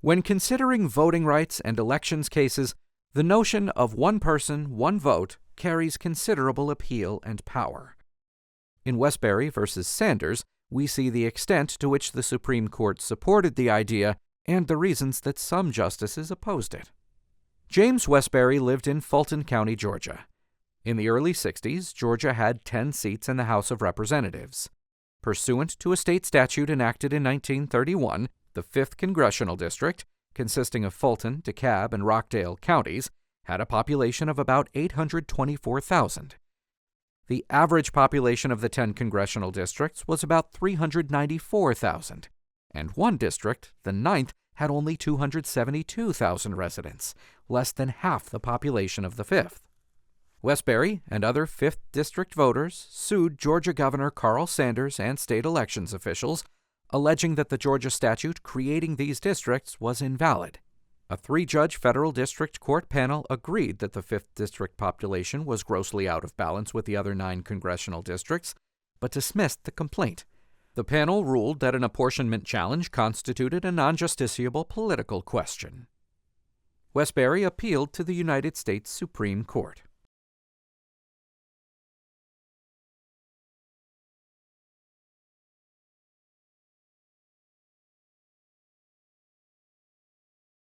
When considering voting rights and elections cases, the notion of one person, one vote carries considerable appeal and power. In Westbury v. Sanders, we see the extent to which the Supreme Court supported the idea and the reasons that some justices opposed it. James Westbury lived in Fulton County, Georgia. In the early 60s, Georgia had 10 seats in the House of Representatives. Pursuant to a state statute enacted in 1931, the 5th Congressional District, consisting of Fulton, DeKalb, and Rockdale counties, had a population of about 824,000. The average population of the 10 congressional districts was about 394,000, and one district, the 9th, had only 272,000 residents, less than half the population of the 5th. Westbury and other 5th District voters sued Georgia Governor Carl Sanders and state elections officials, alleging that the Georgia statute creating these districts was invalid. A 3-judge federal district court panel agreed that the 5th District population was grossly out of balance with the other 9 congressional districts, but dismissed the complaint. The panel ruled that an apportionment challenge constituted a non-justiciable political question. Westbury appealed to the United States Supreme Court.